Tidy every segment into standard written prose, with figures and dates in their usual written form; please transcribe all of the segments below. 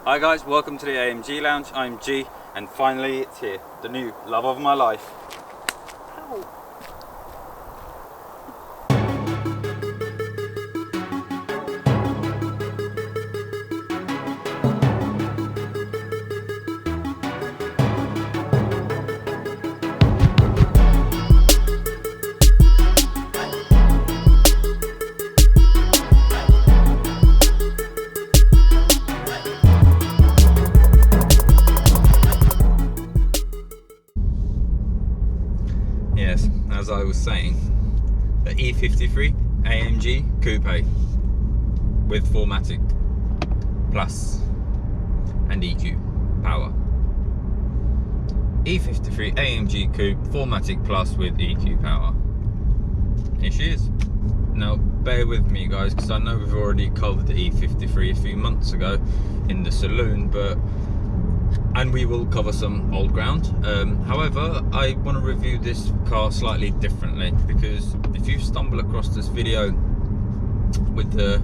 Hi guys, welcome to the AMG Lounge. I'm G, and finally it's here, the new love of my life. Ow. Yes, as I was saying, the E53 AMG Coupe with 4MATIC Plus and EQ power. E53 AMG Coupe 4MATIC Plus with EQ power. Here she is. Now bear with me guys, because I know we've already covered the E53 a few months ago in the saloon, and we will cover some old ground. However, I want to review this car slightly differently, because if you stumble across this video with the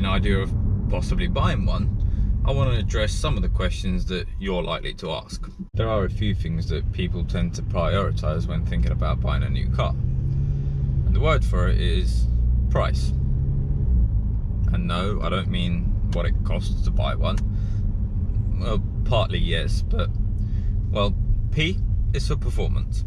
idea of possibly buying one, I want to address some of the questions that you're likely to ask. There are a few things that people tend to prioritize when thinking about buying a new car, and the word for it is price. And no, I don't mean what it costs to buy one. Well, partly yes, but, well, P is for performance.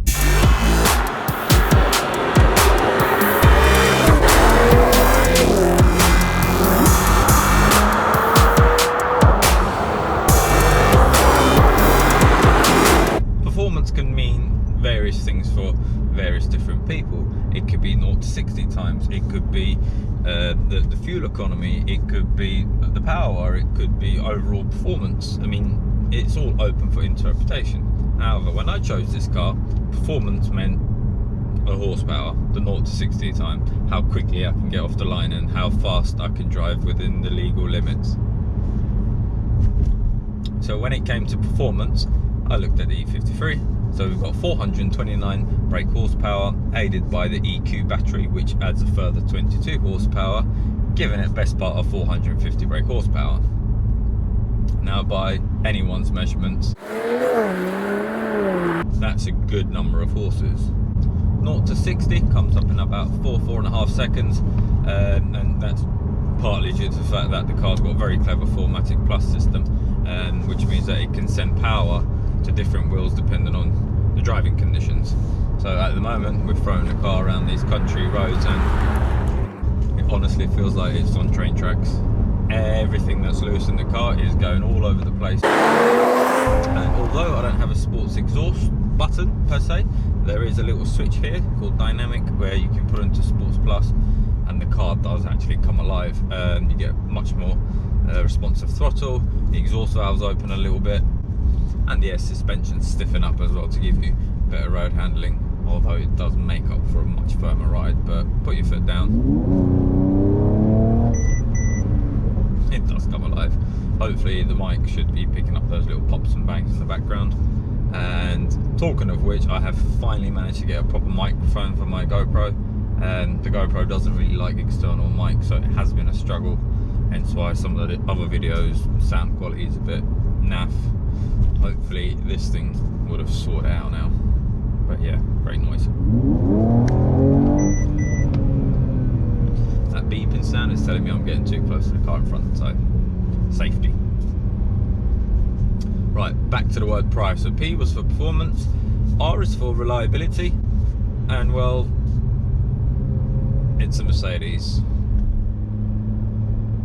Performance can mean various things for various different people. It could be 0 to 60 times, it could be the fuel economy, it could be the power, it could be overall performance. I mean, it's all open for interpretation. However, when I chose this car, performance meant a horsepower, the 0 to 60 time, how quickly I can get off the line and how fast I can drive within the legal limits. So when it came to performance, I looked at the E53. So we've got 429 brake horsepower, aided by the EQ battery, which adds a further 22 horsepower, giving it best part of 450 brake horsepower. Now, by anyone's measurements, that's a good number of horses. 0 to 60 comes up in about 4.5 seconds, and that's partly due to the fact that the car's got a very clever 4MATIC Plus system, which means that it can send power to different wheels depending on the driving conditions. So at the moment we're throwing the car around these country roads and it honestly feels like it's on train tracks. Everything that's loose in the car is going all over the place. And although I don't have a sports exhaust button per se, there is a little switch here called dynamic where you can put into sports plus, and the car does actually come alive. You get much more responsive throttle, the exhaust valves open a little bit, and the suspension stiffen up as well to give you better road handling, although it does make up for a much firmer ride. But put your foot down, it does come alive. Hopefully the mic should be picking up those little pops and bangs in the background. And talking of which, I have finally managed to get a proper microphone for my GoPro, and the GoPro doesn't really like external mic, so it has been a struggle, hence why some of the other videos sound quality is a bit naff. Hopefully this thing would have sorted out now, but yeah, great noise. That beeping sound is telling me I'm getting too close to the car in front, so safety. Right, back to the word price. So P was for performance, R is for reliability, and well, it's a Mercedes,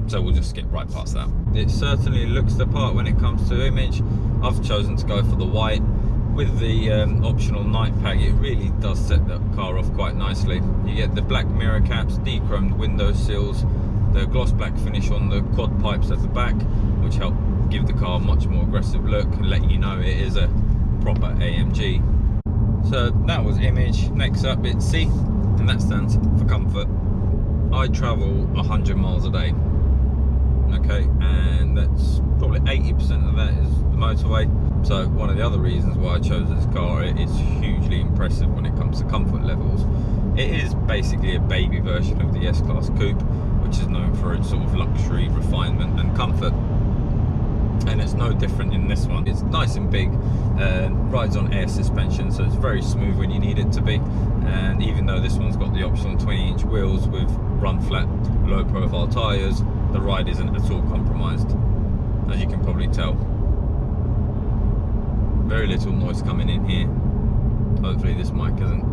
so we'll just skip right past that. It certainly looks the part when it comes to image. I've chosen to go for the white with the optional night pack. It really does set the car off quite nicely. You get the black mirror caps, de-chromed window sills, the gloss black finish on the quad pipes at the back, which help give the car a much more aggressive look and let you know it is a proper AMG. So that was image. Next up, it's C, and that stands for comfort. I travel 100 miles a day, okay, and that's probably 80% of that is the motorway. So one of the other reasons why I chose this car, it is hugely impressive when it comes to comfort levels. It is basically a baby version of the S-Class Coupe, which is known for its sort of luxury, refinement and comfort. and it's no different in this one. It's nice and big, rides on air suspension, so it's very smooth when you need it to be. And even though this one's got the optional 20-inch wheels with run flat, low profile tyres, the ride isn't at all compromised, as you can probably tell. Very little noise coming in here. Hopefully this mic isn't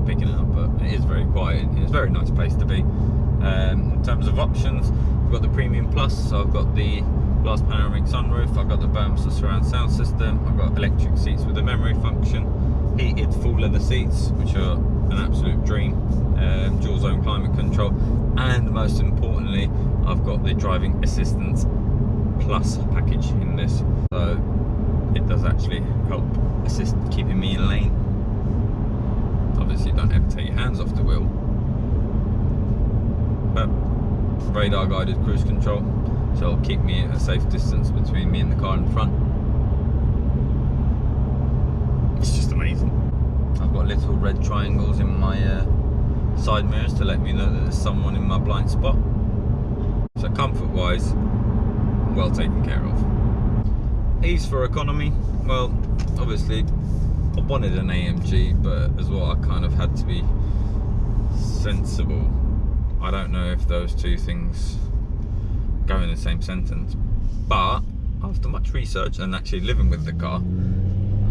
picking it up, but it is very quiet. It's a very nice place to be. In terms of options, we've got the Premium Plus, so I've got the glass panoramic sunroof, I've got the Bamster surround sound system, I've got electric seats with the memory function, heated full leather seats, which are an absolute dream, dual zone climate control, and most importantly, I've got the driving assistance plus package in this, so it does actually help assist keeping me in lane. Obviously, don't ever take your hands off the wheel, but radar guided cruise control, so it'll keep me at a safe distance between me and the car in front. It's just amazing. I've got little red triangles in my side mirrors to let me know that there's someone in my blind spot. So comfort wise, well taken care of. Ease for economy, well, obviously I wanted an AMG, but as well I kind of had to be sensible. I don't know if those two things go in the same sentence, but after much research and actually living with the car,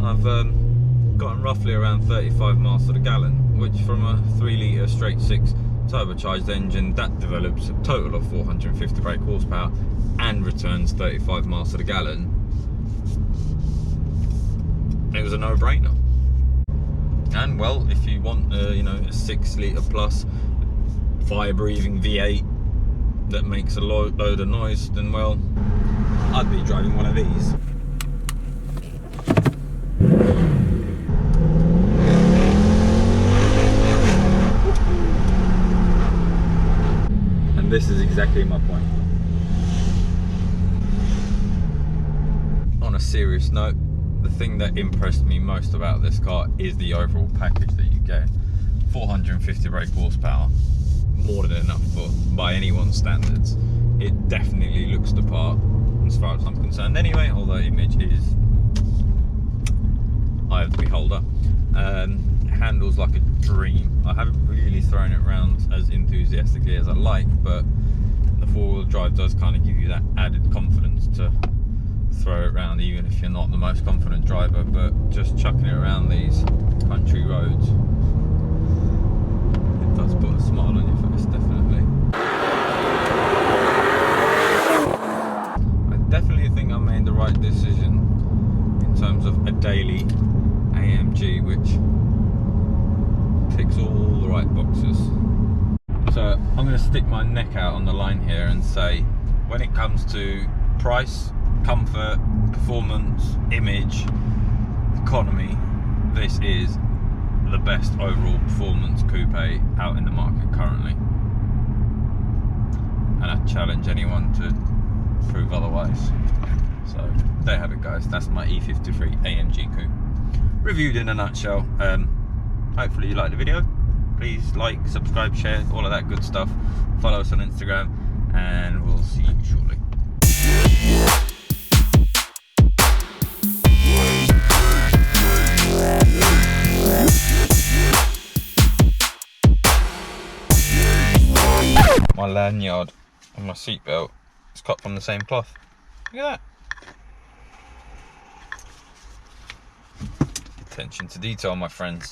I've gotten roughly around 35 miles to the gallon, which from a 3 litre straight 6 turbocharged engine, that develops a total of 450 brake horsepower and returns 35 miles to the gallon. It was a no-brainer. And well, if you want you know, a 6 litre plus fire-breathing V8 that makes a load of noise, then well, I'd be driving one of these. And this is exactly my point. On a serious note, the thing that impressed me most about this car is the overall package that you get. 450 brake horsepower, more than enough for by anyone's standards. It definitely looks the part as far as I'm concerned anyway, although image is eye of the beholder. It handles like a dream. I haven't really thrown it around as enthusiastically as I like, but the four-wheel drive does kind of give you that added confidence to throw it around even if you're not the most confident driver. But just chucking it around these country roads, it does put a smile on your face, definitely. I definitely think I made the right decision in terms of a daily AMG, which ticks all the right boxes. So I'm going to stick my neck out on the line here and say, when it comes to price, comfort, performance, image, economy, this is the best overall performance coupe out in the market currently, and I challenge anyone to prove otherwise. So there you have it, guys. That's my E53 AMG coupe reviewed in a nutshell. Hopefully you liked the video. Please like, subscribe, share, all of that good stuff. Follow us on Instagram, and we'll see you shortly. My lanyard and my seatbelt is cut from the same cloth. Look at that. Attention to detail, my friends.